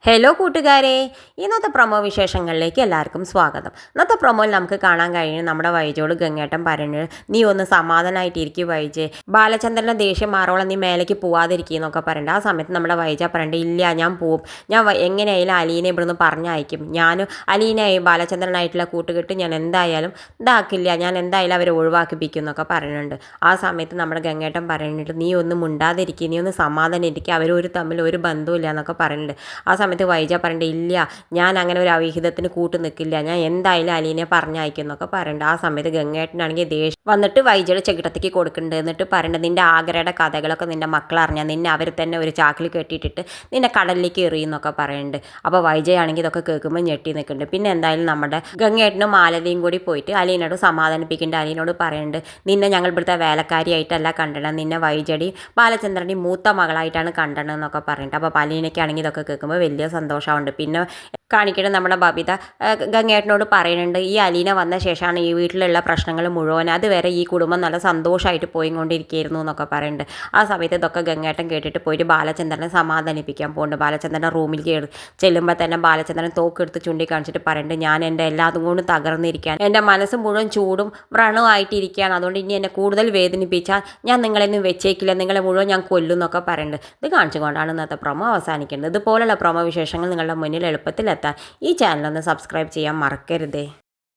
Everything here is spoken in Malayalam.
ഹലോ കൂട്ടുകാരെ, ഇന്നത്തെ പ്രൊമോ വിശേഷങ്ങളിലേക്ക് എല്ലാവർക്കും സ്വാഗതം. ഇന്നത്തെ പ്രൊമോയിൽ നമുക്ക് കാണാൻ കഴിയും നമ്മുടെ വൈജോട് ഗംഗേട്ടൻ പറഞ്ഞു, നീ ഒന്ന് സമാധാനമായിട്ടിരിക്കും വൈജെ, ബാലചന്ദ്രൻ്റെ ദേഷ്യം മാറോളം നീ മേലേക്ക് പോവാതിരിക്കുന്നൊക്കെ പറയണ്ട. ആ സമയത്ത് നമ്മുടെ വൈജ പറയണ്ട, ഇല്ല ഞാൻ പോവും, ഞാൻ എങ്ങനെയായാലും അലീനെ ഇവിടുന്ന് പറഞ്ഞയക്കും, ഞാനും അലീനയായി ബാലചന്ദ്രനായിട്ടുള്ള കൂട്ടുകെട്ട് ഞാൻ എന്തായാലും ഇതാക്കില്ല, ഞാൻ എന്തായാലും അവരെ ഒഴിവാക്കിപ്പിക്കും എന്നൊക്കെ പറയുന്നുണ്ട്. ആ സമയത്ത് നമ്മുടെ ഗംഗേട്ടൻ പറയുന്നുണ്ട്, നീ ഒന്നും മുണ്ടാതിരിക്കുക, നീ ഒന്ന് സമാധാനം ഇരിക്കുക, അവരൊരു തമ്മിൽ ഒരു ബന്ധവും ഇല്ല എന്നൊക്കെ പറയുന്നുണ്ട്. ആ സമയത്ത് വൈജ പറയണ്ട, ഇല്ല ഞാൻ അങ്ങനെ ഒരു അവിഹിതത്തിന് കൂട്ടു നിൽക്കില്ല, ഞാൻ എന്തായാലും അലീനെ പറഞ്ഞയക്കും എന്നൊക്കെ പറയണ്ട. ആ സമയത്ത് ഗംഗേട്ടനാണെങ്കിൽ ദേഷ്യം വന്നിട്ട് വൈജയുടെ ചെകിട്ടത്തേക്ക് കൊടുക്കുന്നുണ്ട്. എന്നിട്ട് പറയണ്ട, നിന്റെ ആഗ്രഹയുടെ കഥകളൊക്കെ നിന്റെ മക്കളറിഞ്ഞാൽ നിന്നെ അവർ തന്നെ ഒരു ചാക്കിൽ കെട്ടിയിട്ടിട്ട് നിന്നെ കടലിലേക്ക് എറിയുന്നൊക്കെ പറയുന്നുണ്ട്. അപ്പോൾ വൈജയാണെങ്കിൽ ഇതൊക്കെ കേൾക്കുമ്പോൾ ഞെട്ടി നിൽക്കുന്നുണ്ട്. പിന്നെ എന്തായാലും നമ്മുടെ ഗംഗേട്ടനും മാലതിയും കൂടി പോയിട്ട് അലീനോട് സമാധാനിപ്പിക്കുന്നുണ്ട്. അലീനോട് പറയുന്നുണ്ട്, നിന്നെ ഞങ്ങൾ ഇവിടുത്തെ വേലക്കാരിയായിട്ടല്ല കണ്ടണം, നിന്നെ വൈജടി ബാലചന്ദ്രൻ്റെയും മൂത്ത മകളായിട്ടാണ് കണ്ടണം എന്നൊക്കെ പറയുന്നുണ്ട്. അപ്പോൾ അലീനയ്ക്കാണെങ്കിൽ ഇതൊക്കെ കേൾക്കുമ്പോൾ വലിയ സന്തോഷമുണ്ട്. പിന്നെ കാണിക്കണം നമ്മുടെ ബബിത ഗംഗേട്ടനോട് പറയുന്നുണ്ട്, ഈ അലീന വന്ന ശേഷമാണ് ഈ വീട്ടിലുള്ള പ്രശ്നങ്ങൾ മുഴുവൻ, അതുവരെ ഈ കുടുംബം നല്ല സന്തോഷമായിട്ട് പോയിക്കൊണ്ടിരിക്കുകയായിരുന്നു എന്നൊക്കെ പറയുന്നുണ്ട്. ആ സമയത്ത് ഇതൊക്കെ ഗംഗേട്ടൻ കേട്ടിട്ട് പോയിട്ട് ബാലചന്ദ്രനെ സമാധാനിപ്പിക്കാൻ പോകുന്നുണ്ട്. ബാലചന്ദ്രൻ്റെ റൂമിൽ ചെല്ലുമ്പോൾ തന്നെ ബാലചന്ദ്രൻ തോക്കെടുത്ത് ചൂണ്ടിക്കാണിച്ചിട്ട് പറയുന്നുണ്ട്, ഞാൻ എൻ്റെ എല്ലാതും കൊണ്ടും തകർന്നിരിക്കാൻ, എൻ്റെ മനസ്സ് മുഴുവൻ ചൂടും വ്രണമായിട്ടിരിക്കുകയാണ്, അതുകൊണ്ട് ഇനി എന്നെ കൂടുതൽ വേദനിപ്പിച്ചാൽ ഞാൻ നിങ്ങളെയൊന്നും വെച്ചേക്കില്ല, നിങ്ങളെ മുഴുവൻ ഞാൻ കൊല്ലും എന്നൊക്കെ പറയുന്നുണ്ട്. ഇത് കാണിച്ചുകൊണ്ടാണ് ഇന്നത്തെ പ്രൊമോ അവസാനിക്കുന്നത്. ഇതുപോലുള്ള പ്രൊമോ വിശേഷങ്ങൾ നിങ്ങളുടെ മുന്നിൽ എളുപ്പത്തിൽ എത്താൻ ഈ ചാനലൊന്ന് സബ്സ്ക്രൈബ് ചെയ്യാൻ മറക്കരുതേ.